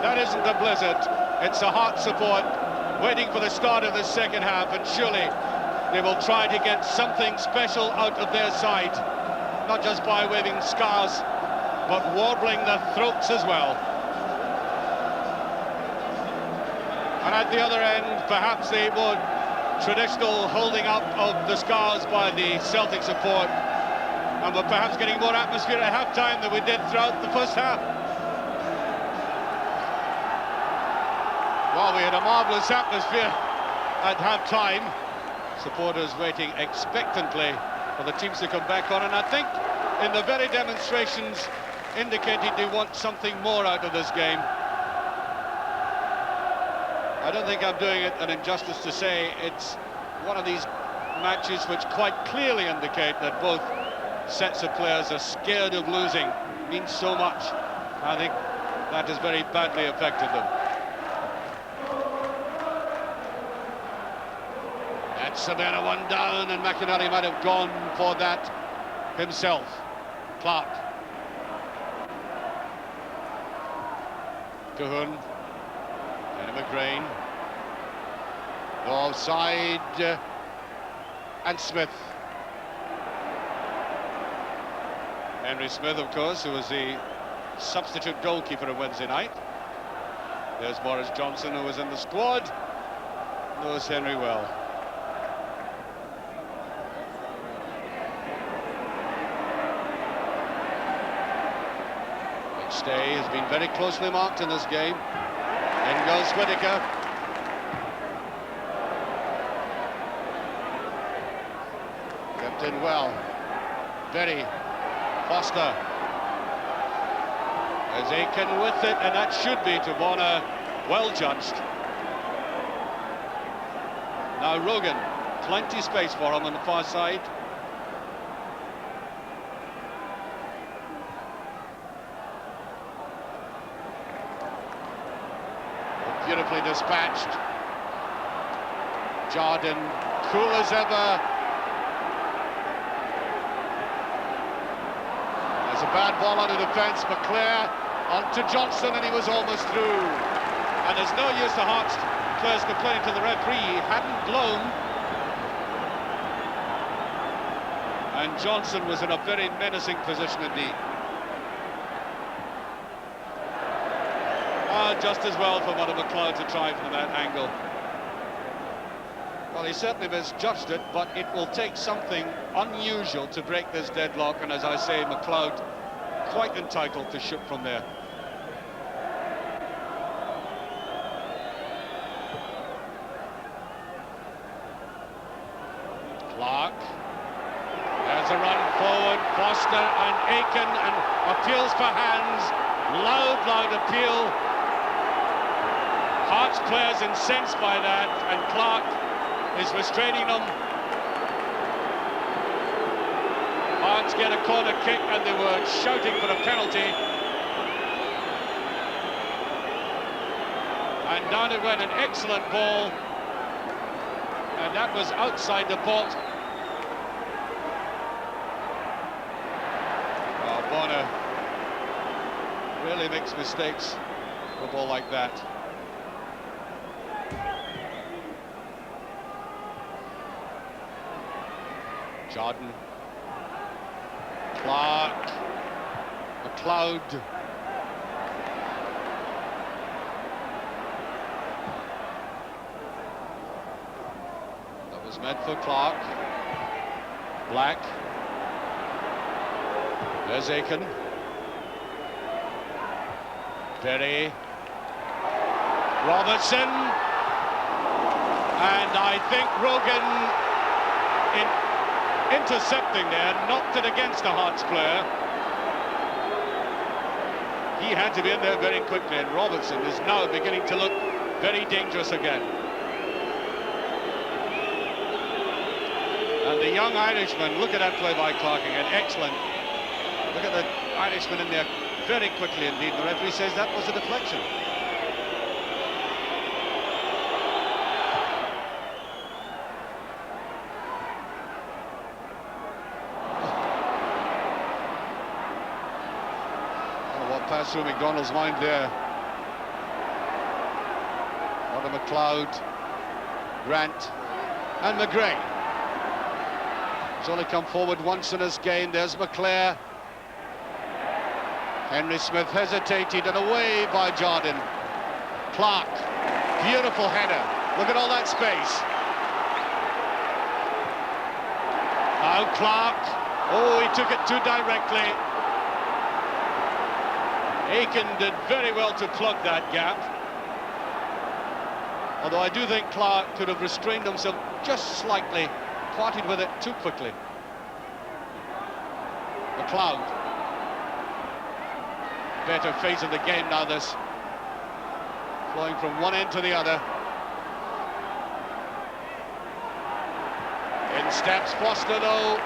That isn't a blizzard, it's a Hearts support waiting for the start of the second half, and surely they will try to get something special out of their side, not just by waving scarves, but warbling their throats as well. And at the other end, perhaps the more traditional holding up of the scarves by the Celtic support, and we're perhaps getting more atmosphere at half-time than we did throughout the first half. Well, we had a marvellous atmosphere at half-time. Supporters waiting expectantly for the teams to come back on, and I think in the very demonstrations indicated they want something more out of this game. I don't think I'm doing it an injustice to say it's one of these matches which quite clearly indicate that both sets of players are scared of losing. It means so much. I think that has very badly affected them. That's a better one down, and McInally might have gone for that himself. Clark. Cahoon. And McGrain. Offside. And Smith. Henry Smith, of course, who was the substitute goalkeeper on Wednesday night. There's Boris Johnson, who was in the squad. Knows Henry well. Stay has been very closely marked in this game. In goes Whittaker. Kept in well. Berry. Foster. As Aiken with it, and that should be to Warner. Well judged. Now Rogan. Plenty space for him on the far side. Beautifully dispatched. Jordan, cool as ever. There's a bad ball out of defence, but clear onto Johnson, and he was almost through. And there's no use the Hearts players complaining to the referee. He hadn't blown. And Johnson was in a very menacing position indeed. Just as well for one of McLeod to try from that angle. Well, he certainly misjudged it, but it will take something unusual to break this deadlock, and as I say, McLeod quite entitled to shoot from there. Clark. There's a run forward, Foster and Aiken, and appeals for hands. Loud appeal. Hearts players incensed by that, and Clark is restraining them. Hearts get a corner kick, and they were shouting for a penalty. And down it went, an excellent ball. And that was outside the box. Oh, Bonner really makes mistakes with a ball like that. Jordan, Clark, McLeod. That was meant for Clark. Black. There's Aiken. Berry. Robertson. And I think Rogan intercepting there, knocked it against the Hearts player. He had to be in there very quickly, and Robertson is now beginning to look very dangerous again. And the young Irishman, look at that play by Clark again, excellent. Look at the Irishman in there very quickly indeed. The referee says that was a deflection. Passed through McDonald's mind there. from McLeod, Grant and McGray. He's only come forward once in his game. There's McClare. Henry Smith hesitated and away by Jardine. Clark, beautiful header. Look at all that space. Now Clark. Oh, he took it too directly. Aiken did very well to plug that gap. Although I do think Clark could have restrained himself just slightly, parted with it too quickly. McLeod. Better phase of the game now, this. Flowing from one end to the other. In steps Foster though,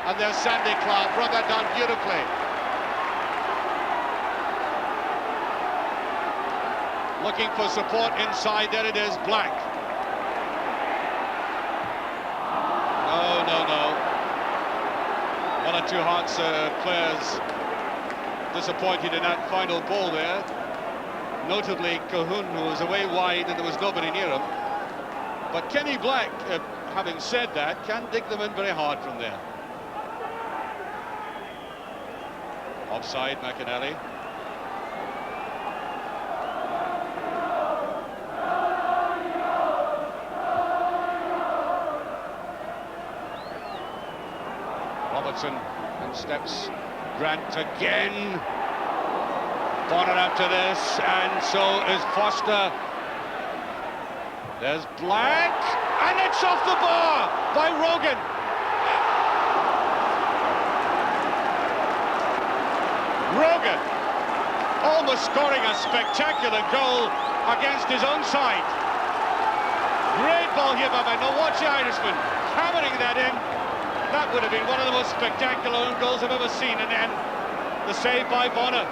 and there's Sandy Clark, brought that down beautifully. Looking for support inside, there it is, Black. No. One or two Hearts players disappointed in that final ball there. Notably Cahoon, who was away wide and there was nobody near him. But Kenny Black, having said that, can dig them in very hard from there. Offside, McInally. Robertson and steps Grant again. Bonner after this, and so is Foster. There's Black, and it's off the bar by Rogan. Rogan almost scoring a spectacular goal against his own side. Great ball here by Now watch the Irishman hammering that in. That would have been one of the most spectacular own goals I've ever seen, and then the save by Bonner.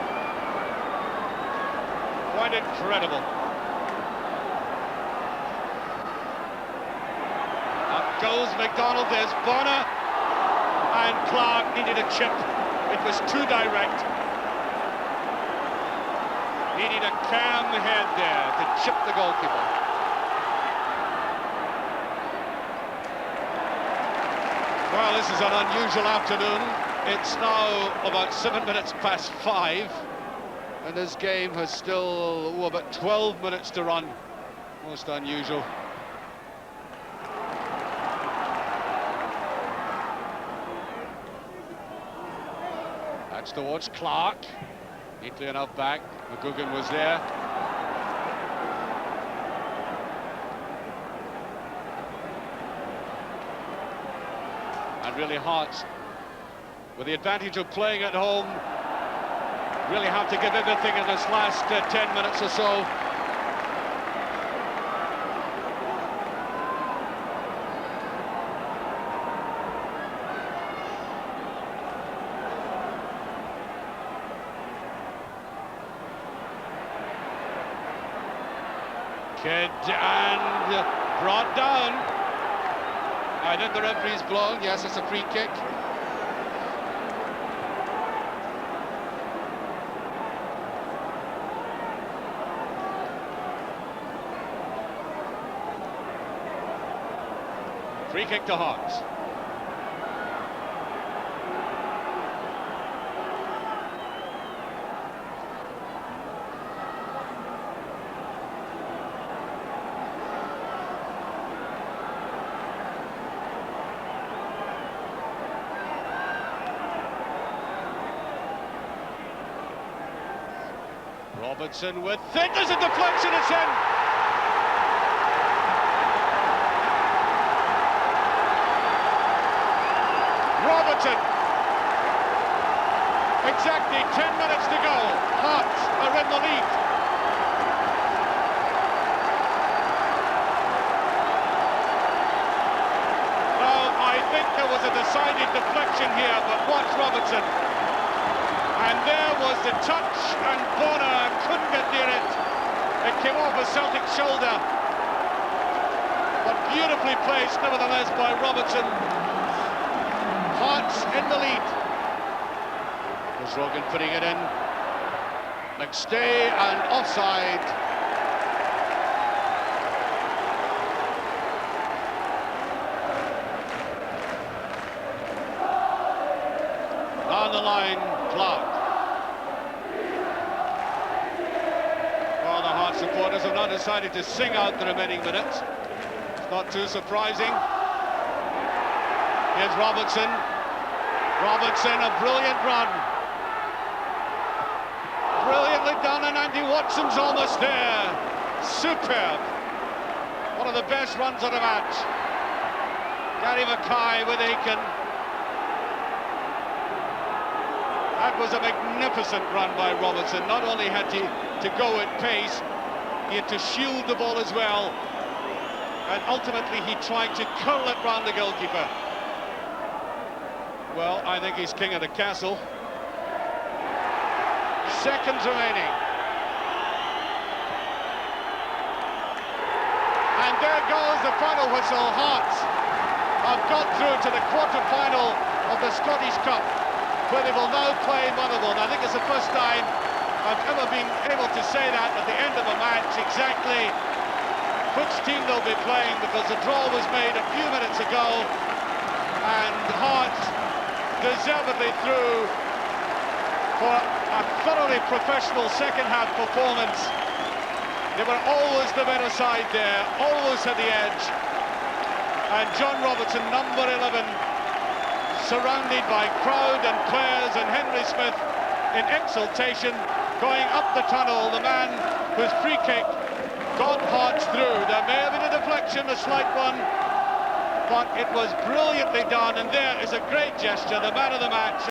Quite incredible. Up goes McDonald, there's Bonner, and Clark needed a chip. It was too direct. Needed a calm head there to chip the goalkeeper. Well, this is an unusual afternoon. It's now about 7 minutes past 5. And this game has still about 12 minutes to run. Most unusual. That's towards Clark. Neatly enough back. McGugan was there. And really Hearts, with the advantage of playing at home, really have to give everything in this last 10 minutes or so. Kidd and brought down. I think the referee's blown. Yes, it's a free kick. Free kick to Hearts. Robertson with it. There's a deflection, it's in. Robertson. Exactly 10 minutes to go. Hearts are in the lead. Now, I think there was a decided deflection here, but watch Robertson. And there was the touch, and Bonner couldn't get near it. It came off a Celtic shoulder. But beautifully placed, nevertheless, by Robertson. Hearts in the lead. Was Rogan putting it in. McStay and offside. supporters have now decided to sing out the remaining minutes. It's not too surprising. Here's Robertson. Robertson, a brilliant run. Brilliantly done, and Andy Watson's almost there. Superb. One of the best runs of the match. Gary Mackay with Aiken. That was a magnificent run by Robertson. Not only had he to go at pace, he had to shield the ball as well. And ultimately he tried to curl it round the goalkeeper. Well, I think he's king of the castle. Seconds remaining. And there goes the final whistle. Hearts have got through to the quarter-final of the Scottish Cup, where they will now play Motherwell. I think it's the first time I've ever been able to say that at the end of a match, exactly which team they'll be playing, because the draw was made a few minutes ago, and Hearts deservedly through for a thoroughly professional second-half performance. They were always the better side there, always at the edge. And John Robertson, number 11, surrounded by crowd and players, and Henry Smith in exultation, going up the tunnel, the man whose free kick got Hearts through. There may have been a deflection, a slight one, but it was brilliantly done, and there is a great gesture, the man of the match.